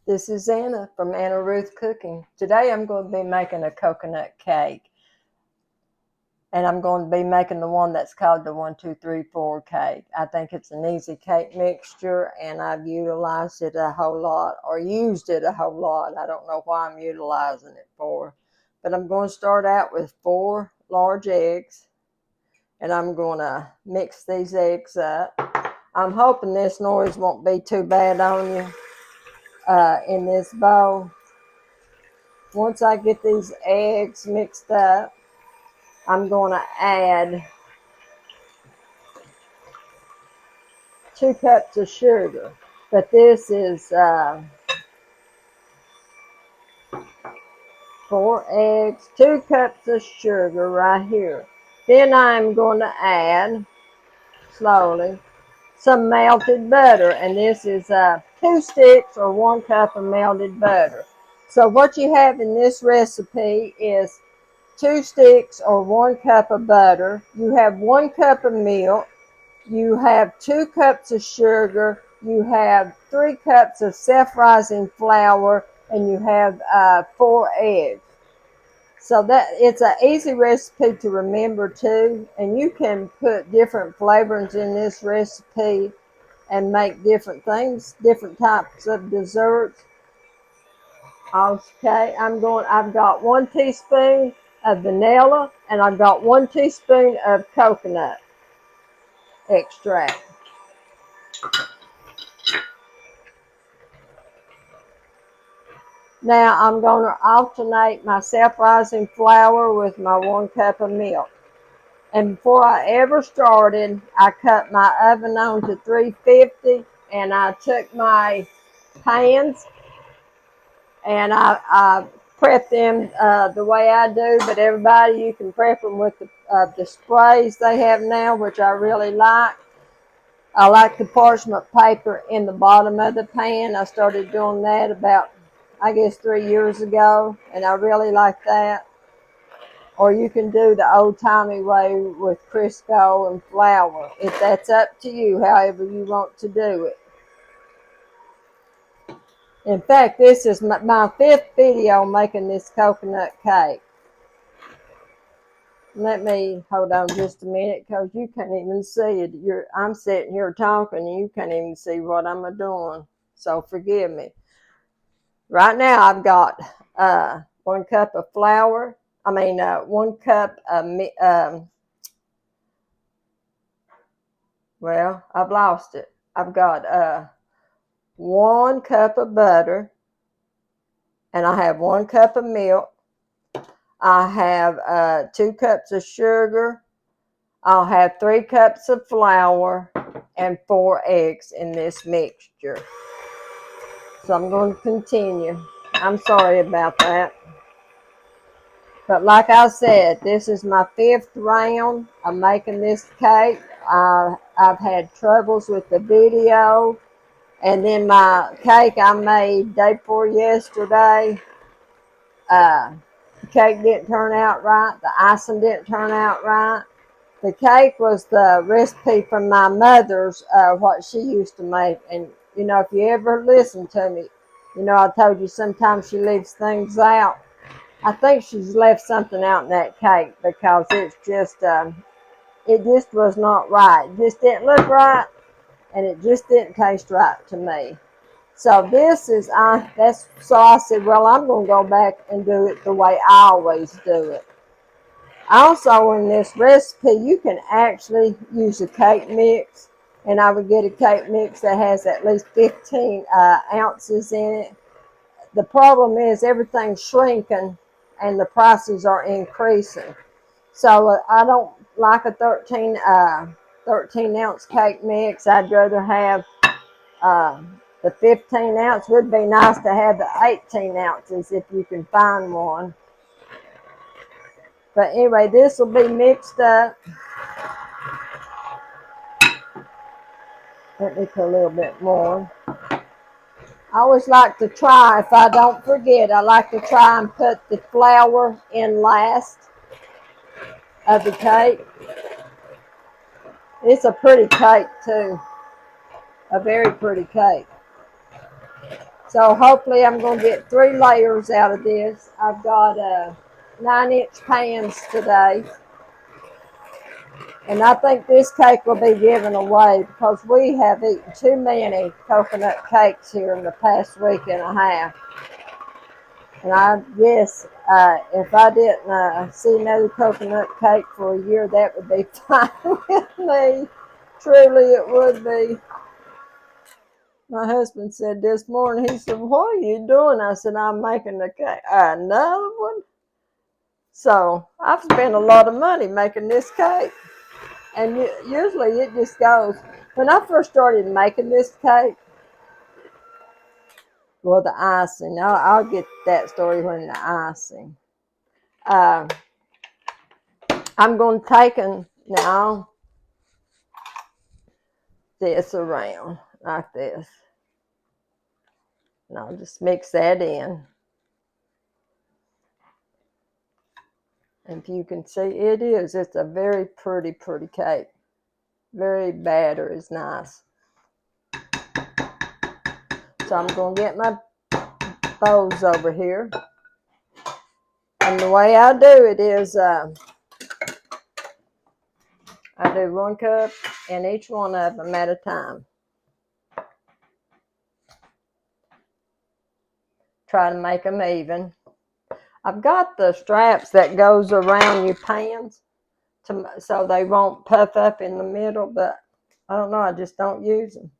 This is Anna from Anna Ruth Cooking. Today I'm going to be making a coconut cake. And I'm going to be making the one that's called the 1, 2, 3, 4 cake. I think it's an easy cake mixture and I've utilized it a whole lot or used it a whole lot. I don't know why I'm utilizing it for. But I'm going to start out with 4 large eggs and I'm going to mix these eggs up. I'm hoping this noise won't be too bad on you in this bowl. Once I get these eggs mixed up, I'm going to add 2 cups of sugar. But this is 4 eggs, 2 cups of sugar right here. Then I'm going to add, slowly, some melted butter. And this is 2 sticks or 1 cup of melted butter. So what you have in this recipe is 2 sticks or 1 cup of butter. You have 1 cup of milk. You have 2 cups of sugar. You have 3 cups of self-rising flour, and you have 4 eggs. So that it's an easy recipe to remember too, and you can put different flavorings in this recipe and make different things, different types of desserts. Okay, I've got 1 teaspoon of vanilla and I've got 1 teaspoon of coconut extract. Now I'm going to alternate my self-rising flour with my 1 cup of milk. And before I ever started, I cut my oven on to 350 and I took my pans and I prep them the way I do, but everybody, you can prep them with the sprays they have now, which I really like. I like the parchment paper in the bottom of the pan. I started doing that about, I guess, 3 years ago, and I really like that. Or you can do the old-timey way with Crisco and flour. If that's up to you, however you want to do it. In fact, this is my 5th video making this coconut cake. Let me hold on just a minute because you can't even see it. I'm sitting here talking and you can't even see what I'm doing. So forgive me. Right now I've got 1 cup of flour. 1 cup of, well, I've lost it. I've got 1 cup of butter and I have 1 cup of milk. I have 2 cups of sugar. I'll have 3 cups of flour and 4 eggs in this mixture. So I'm going to continue. I'm sorry about that. But like I said, this is my 5th round of making this cake. I've had troubles with the video. And then my cake I made day before yesterday, the cake didn't turn out right. The icing didn't turn out right. The cake was the recipe from my mother's, what she used to make. And, you know, if you ever listen to me, you know, I told you sometimes she leaves things out. I think she's left something out in that cake because it just was not right. It just didn't look right, and it just didn't taste right to me. So this is, so I said, well, I'm going to go back and do it the way I always do it. Also, in this recipe, you can actually use a cake mix, and I would get a cake mix that has at least 15 ounces in it. The problem is everything's shrinking, and the prices are increasing. So I don't like a 13 ounce cake mix. I'd rather have the 15 ounce. Would be nice to have the 18 ounces if you can find one. But anyway, this will be mixed up. Let me put a little bit more. I always like to try, if I don't forget, I like to try and put the flour in last of the cake. It's a pretty cake too. A very pretty cake. So hopefully I'm going to get 3 layers out of this. I've got 9-inch pans today. And I think this cake will be given away because we have eaten too many coconut cakes here in the past week and a half. And I guess if I didn't see another coconut cake for a year, that would be fine with me. Truly, it would be. My husband said this morning, he said, "What are you doing?" I said, "I'm making the cake." Another one? So I've spent a lot of money making this cake. And usually it just goes. When I first started making this cake, well, the icing, I'll get that story when the icing. Uh, I'm going to take and now this around like this. And I'll just mix that in. And if you can see, it's a very pretty cake. Very batter is nice. So I'm going to get my bowls over here. And the way I do it is I do 1 cup in each one of them at a time. Try to make them even. I've got the straps that goes around your pans so they won't puff up in the middle, but I don't know, I just don't use them.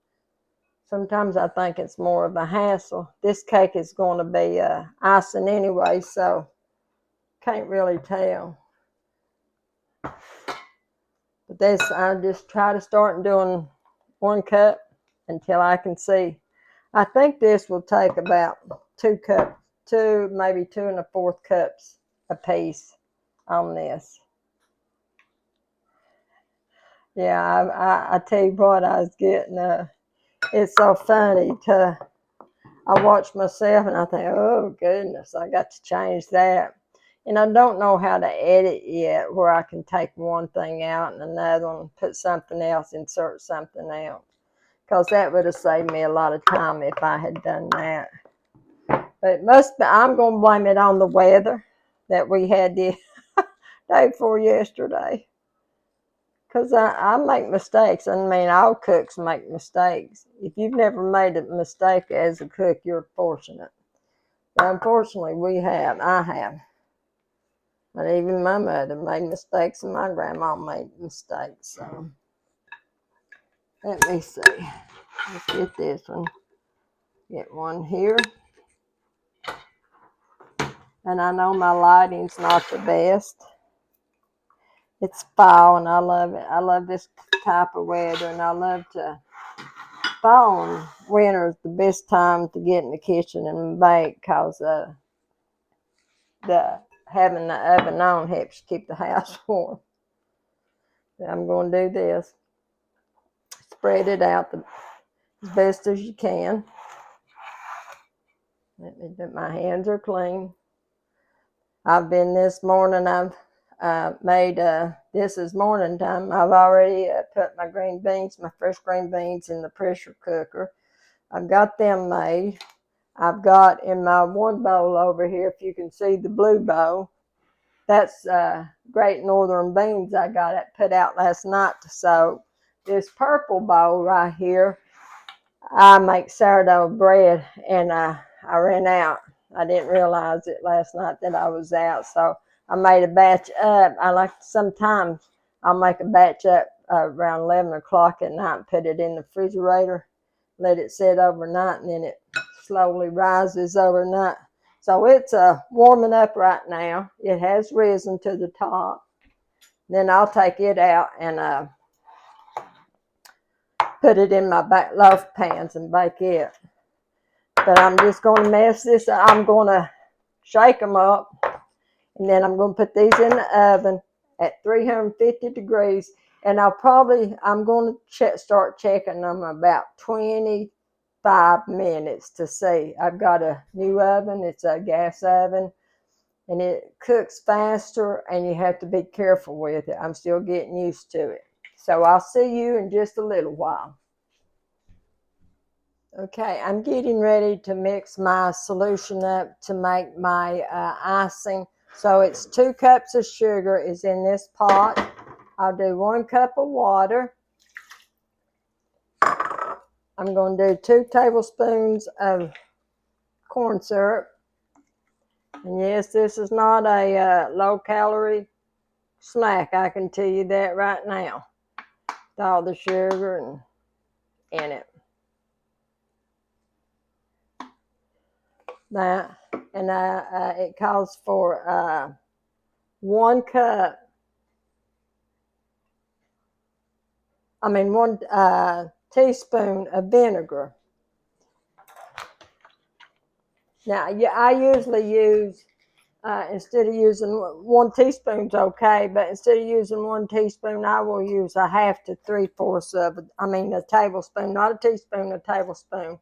Sometimes I think it's more of a hassle. This cake is going to be icing anyway, so can't really tell. But this, I just try to start doing 1 cup until I can see. I think this will take about 2 cups, maybe 2 1/4 cups a piece on this. Yeah, I tell you what, I was getting, it's so funny I watch myself and I think, oh goodness, I got to change that. And I don't know how to edit yet where I can take one thing out and another one, put something else, insert something else. Because that would have saved me a lot of time if I had done that. But it must be, I'm going to blame it on the weather that we had the day before yesterday. Because I make mistakes. I mean, all cooks make mistakes. If you've never made a mistake as a cook, you're fortunate. But unfortunately, I have. And even my mother made mistakes and my grandma made mistakes. So, let me see. Let's get this one. Get one here. And I know my lighting's not the best. It's fall and I love it. I love this type of weather and I love to fall and winter is the best time to get in the kitchen and bake because having the oven on helps keep the house warm. I'm going to do this. Spread it out as best as you can. Let me do, my hands are clean. I've been this morning, I've made, this is morning time. I've already put my green beans, my fresh green beans in the pressure cooker. I've got them made. I've got in my one bowl over here, if you can see the blue bowl, that's Great Northern beans I got it put out last night to soak. This purple bowl right here, I make sourdough bread, and I ran out. I didn't realize it last night that I was out, so I made a batch up. Sometimes I'll make a batch up around 11 o'clock at night and put it in the refrigerator, let it sit overnight, and then it slowly rises overnight. So it's warming up right now. It has risen to the top. Then I'll take it out and put it in my loaf pans and bake it. But I'm just going to mess this up. I'm going to shake them up. And then I'm going to put these in the oven at 350 degrees. And I'm going to start checking them about 25 minutes to see. I've got a new oven. It's a gas oven. And it cooks faster and you have to be careful with it. I'm still getting used to it. So I'll see you in just a little while. Okay, I'm getting ready to mix my solution up to make my icing. So it's 2 cups of sugar is in this pot. I'll do 1 cup of water. I'm going to do 2 tablespoons of corn syrup. And yes, this is not a low-calorie snack, I can tell you that right now. With all the sugar in it. That, and it calls for 1 cup. I mean 1 teaspoon of vinegar. Now, I usually use, instead of using 1 teaspoon's okay, but instead of using 1 teaspoon, I will use a half to 3/4 of it. I mean a tablespoon, not a teaspoon, a tablespoon.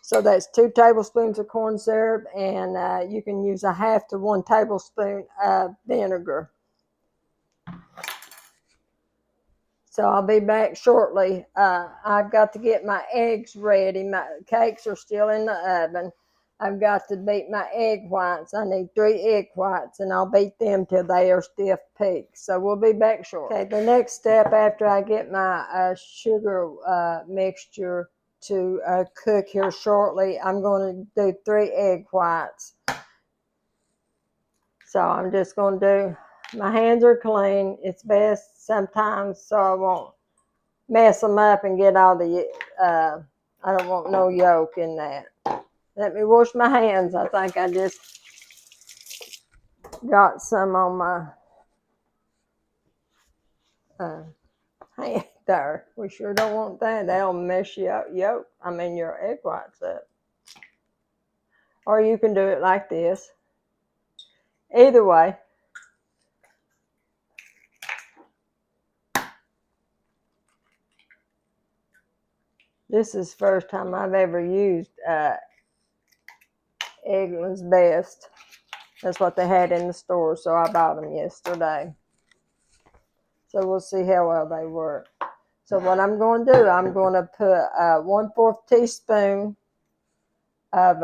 So that's 2 tablespoons of corn syrup, and you can use a half to 1 tablespoon of vinegar. So I'll be back shortly. I've got to get my eggs ready. My cakes are still in the oven. I've got to beat my egg whites. I need 3 egg whites, and I'll beat them till they are stiff peaks. So we'll be back shortly. Okay, the next step after I get my sugar mixture to cook here shortly, I'm going to do 3 egg whites. So I'm just going to do, my hands are clean. It's best sometimes so I won't mess them up and get all the, I don't want no yolk in that. Let me wash my hands. I think I just got some on my hand there. We sure don't want that. That'll mess you up, your egg whites up. Or you can do it like this. Either way. This is the first time I've ever used Eggland's Best. That's what they had in the store, so I bought them yesterday. So we'll see how well they work. So what I'm going to do, I'm going to put 1/4 teaspoon of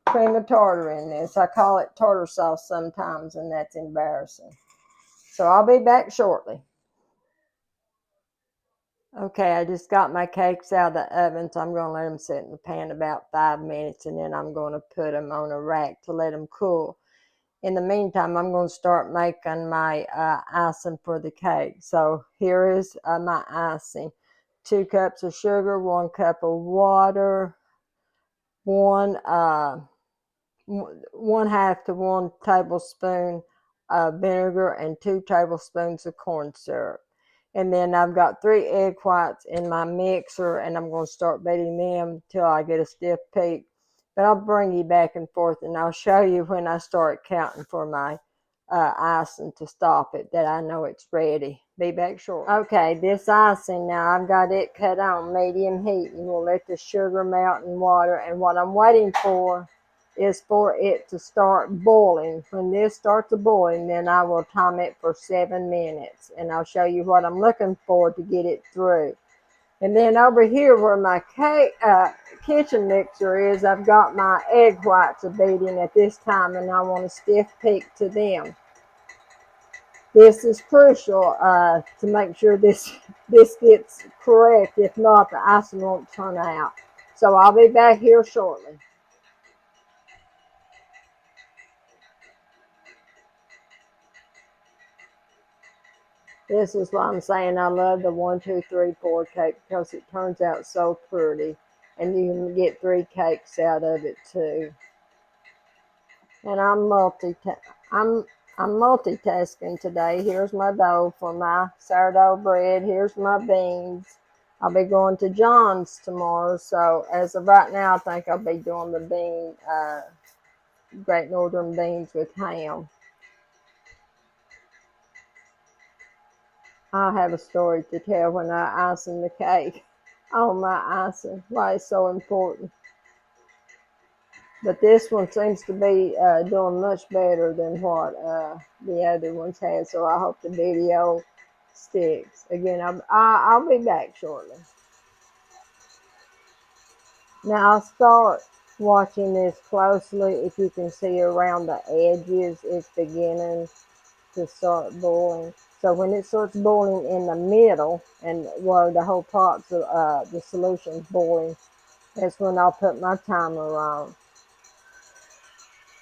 cream of tartar in this. I call it tartar sauce sometimes, and that's embarrassing. So I'll be back shortly. Okay, I just got my cakes out of the oven, so I'm going to let them sit in the pan about 5 minutes, and then I'm going to put them on a rack to let them cool. In the meantime, I'm going to start making my icing for the cake. So here is my icing. 2 cups of sugar, 1 cup of water, 1 1/2 to 1 tablespoon of vinegar, and 2 tablespoons of corn syrup. And then I've got 3 egg whites in my mixer, and I'm going to start beating them till I get a stiff peak. But I'll bring you back and forth, and I'll show you when I start counting for my icing to stop it, that I know it's ready. Be back shortly. Okay, this icing now, I've got it cut on medium heat, and we'll let the sugar melt in water. And what I'm waiting for is for it to start boiling. When this starts boiling, then I will time it for 7 minutes, and I'll show you what I'm looking for to get it through. And then over here where my kitchen mixer is, I've got my egg whites beating at this time, and I want a stiff peak to them. This is crucial to make sure this gets correct. If not, the icing won't turn out. So I'll be back here shortly. This is why I'm saying I love the 1, 2, 3, 4 cake, because it turns out so pretty, and you can get 3 cakes out of it too. And I'm multitasking today. Here's my dough for my sourdough bread. Here's my beans. I'll be going to John's tomorrow, so as of right now, I think I'll be doing the Great Northern beans with ham. I'll have a story to tell when I icing the cake on my icing, why it's so important. But this one seems to be doing much better than what the other ones had, so I hope the video sticks. Again, I'll be back shortly. Now I'll start watching this closely. If you can see around the edges, it's beginning to start boiling. So when it starts boiling in the middle and where the whole pot's the solution's boiling, that's when I'll put my timer on.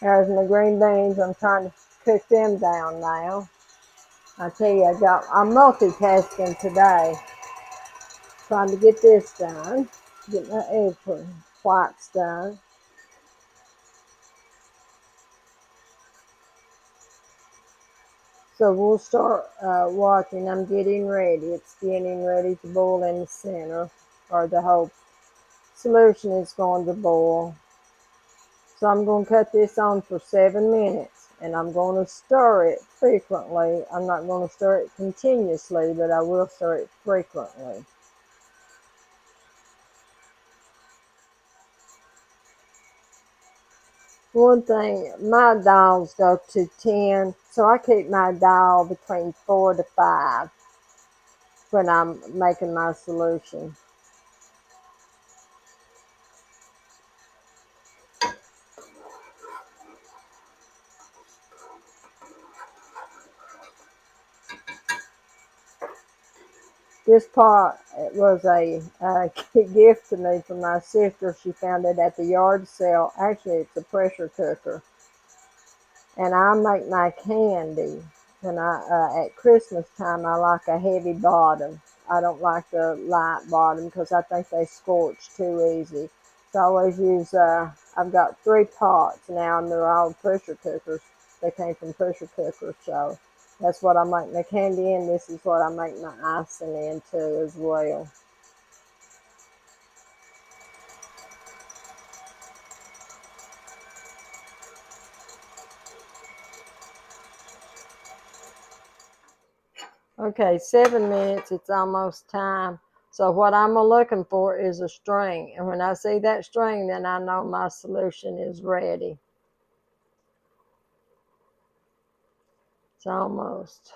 There's my green beans. I'm trying to cook them down now. I tell you, I'm multitasking today, trying to get this done, get my egg whites done. So we'll start watching. I'm getting ready. It's getting ready to boil in the center, or the whole solution is going to boil. So I'm going to cut this on for 7 minutes, and I'm going to stir it frequently. I'm not going to stir it continuously, but I will stir it frequently. One thing, my dials go to 10, so I keep my dial between 4 to 5 when I'm making my solution. This pot was a gift to me from my sister. She found it at the yard sale. Actually, it's a pressure cooker. And I make my candy. And at Christmas time, I like a heavy bottom. I don't like the light bottom because I think they scorch too easy. So I always use, I've got 3 pots now, and they're all pressure cookers. They came from pressure cookers, so that's what I make my candy in. This is what I make my icing in too as well. Okay, 7 minutes, it's almost time. So what I'm looking for is a string. And when I see that string, then I know my solution is ready. It's almost.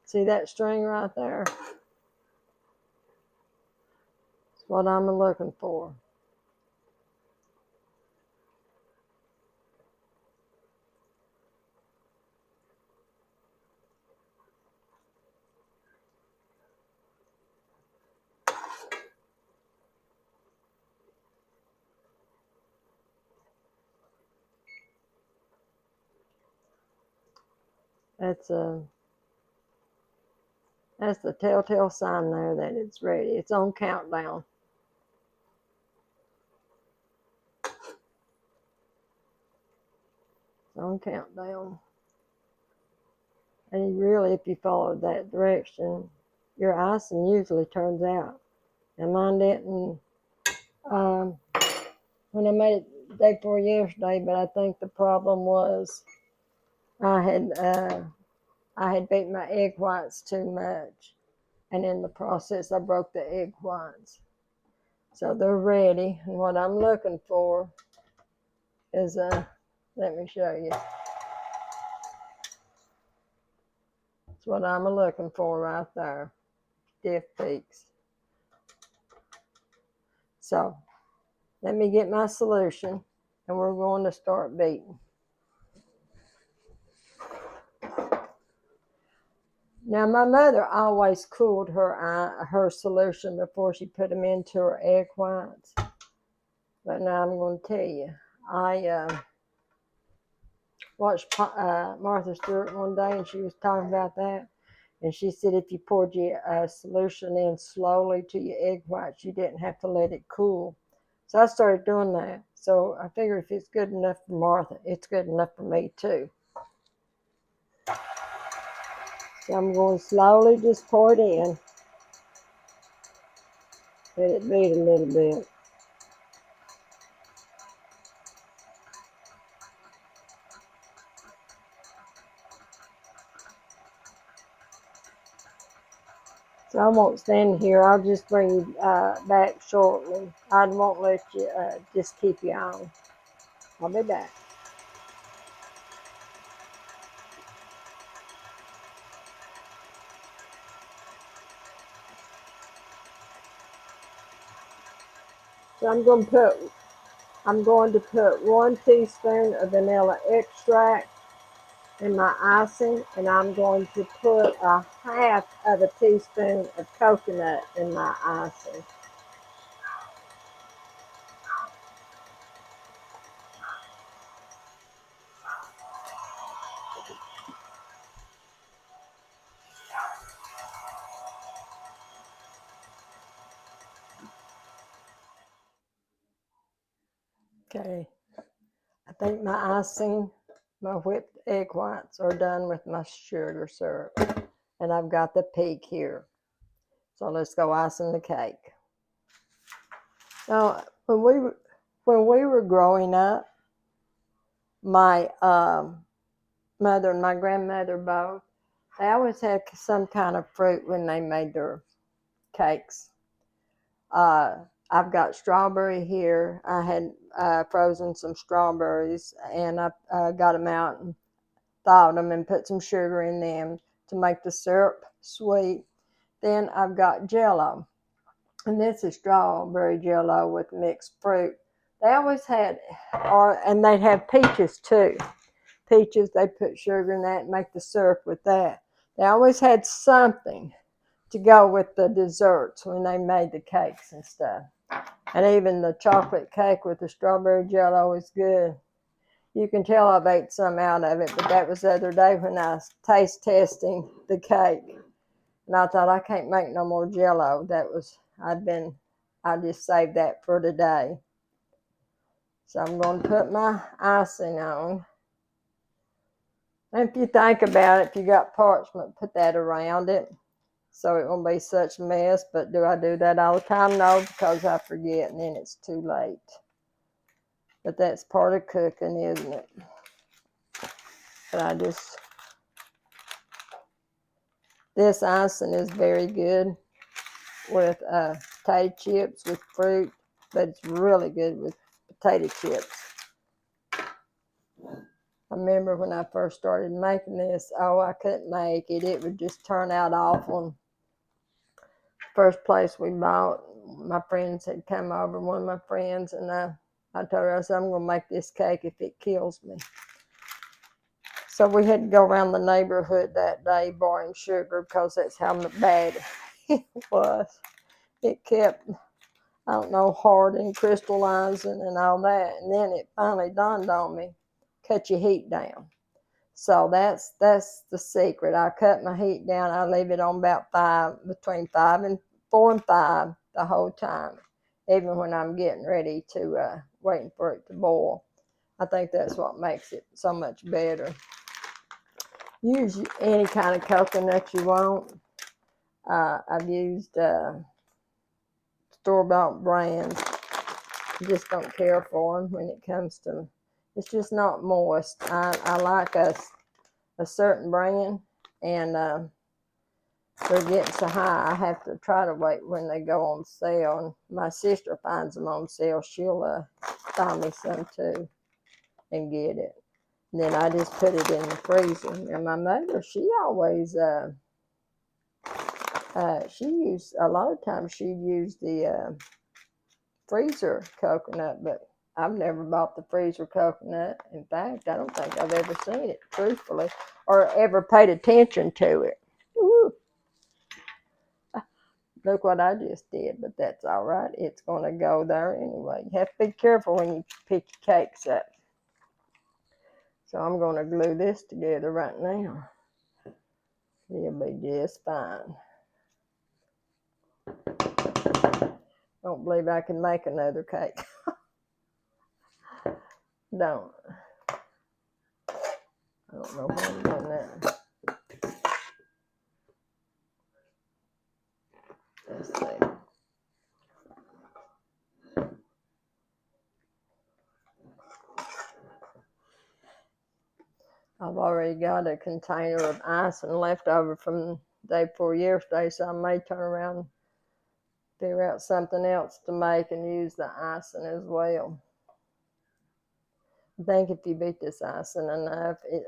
See that string right there? That's what I'm looking for. That's the telltale sign there that it's ready. It's on countdown. It's on countdown. And really, if you follow that direction, your icing usually turns out. And mine didn't when I made it the day before yesterday, but I think the problem was I had uh, I had beaten my egg whites too much, and in the process I broke the egg whites. So they're ready, and what I'm looking for is let me show you. That's what I'm looking for right there, stiff peaks. So let me get my solution, and we're going to start beating. Now, my mother always cooled her solution before she put them into her egg whites. But now I'm going to tell you, I watched Martha Stewart one day, and she was talking about that. And she said if you poured your solution in slowly to your egg whites, you didn't have to let it cool. So I started doing that. So I figured if it's good enough for Martha, it's good enough for me too. So I'm going to slowly just pour it in. Let it beat a little bit. So I won't stand here. I'll just bring you back shortly. I won't let you just keep you on. I'll be back. So I'm going to put 1 teaspoon of vanilla extract in my icing, and I'm going to put a half of a teaspoon of coconut in my icing. Okay, I think my icing, my whipped egg whites are done with my sugar syrup. And I've got the peak here. So let's go icing the cake. Now, when we were growing up, my mother and my grandmother both, they always had some kind of fruit when they made their cakes. Uh, I've got strawberry here. I had frozen some strawberries, and I got them out and thawed them and put some sugar in them to make the syrup sweet. Then I've got Jello, and this is strawberry Jello with mixed fruit. They always had, and they'd have peaches too. Peaches, they put sugar in that and make the syrup with that. They always had something to go with the desserts when they made the cakes and stuff. And even the chocolate cake with the strawberry Jello is good. You can tell I've ate some out of it, but that was the other day when I was taste testing the cake. And I thought, I can't make no more Jello. I just saved that for today. So I'm going to put my icing on. And if you think about it, if you got parchment, put that around it so it won't be such a mess. But do I do that all the time? No, because I forget and then it's too late. But that's part of cooking, isn't it? But this icing is very good with potato chips, with fruit, but it's really good with potato chips. I remember when I first started making this, I couldn't make it. It would just turn out awful. First place we bought, my friends had come over, one of my friends, and I told her, I said, I'm going to make this cake if it kills me. So we had to go around the neighborhood that day borrowing sugar because that's how bad it was. It kept, I don't know, hardening, crystallizing, and all that. And then it finally dawned on me, cut your heat down. So that's the secret. I cut my heat down. I leave it on about between 4 and 5 the whole time, even when I'm getting ready to waiting for it to boil. I think that's what makes it so much better. Use any kind of coconut you want. I've used store-bought brands. Just don't care for them when it comes to. It's just not moist. I like a certain brand, and they're getting so high I have to try to wait when they go on sale. And my sister finds them on sale. She'll find me some too and get it. And then I just put it in the freezer. And my mother, she always she used a lot of times she'd use the freezer coconut, but I've never bought the freezer coconut. In fact, I don't think I've ever seen it, truthfully, or ever paid attention to it. Ooh. Look what I just did, but that's all right. It's going to go there anyway. You have to be careful when you pick your cakes up. So I'm going to glue this together right now. It'll be just fine. Don't believe I can make another cake. Don't. I don't know why I'm doing that. Let's see. I've already got a container of icing left over from the day before yesterday, so I may turn around and figure out something else to make and use the icing as well. I think if you beat this icing enough, it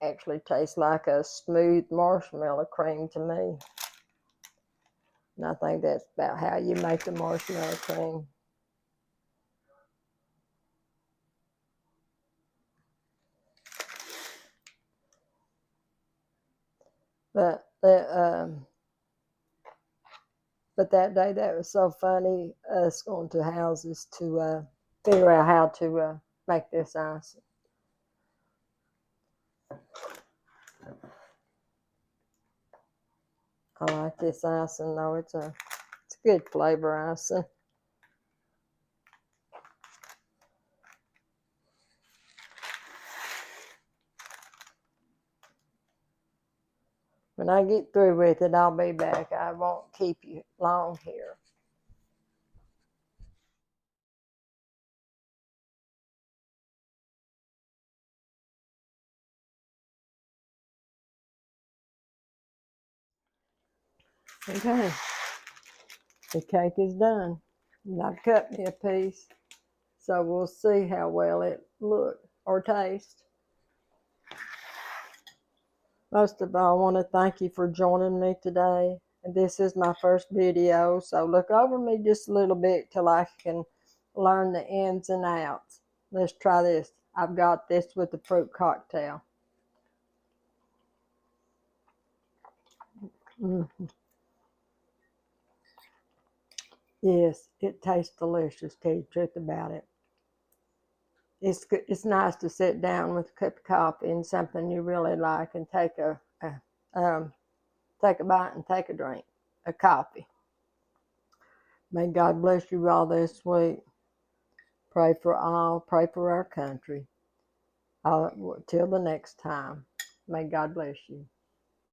actually tastes like a smooth marshmallow cream to me. And I think that's about how you make the marshmallow cream. But but that day, that was so funny, us going to houses to figure out how to make this icing. I like this icing though. It's a good flavor icing. When I get through with it, I'll be back. I won't keep you long here. Okay, the cake is done. And I've cut me a piece, so we'll see how well it looks or tastes. Most of all, I want to thank you for joining me today. And this is my first video, so look over me just a little bit till I can learn the ins and outs. Let's try this. I've got this with the fruit cocktail. Mm. Yes, it tastes delicious. Tell you the truth about it. It's good. It's nice to sit down with a cup of coffee and something you really like, and take a bite and take a drink of coffee. May God bless you all this week. Pray for all. Pray for our country. Till the next time. May God bless you.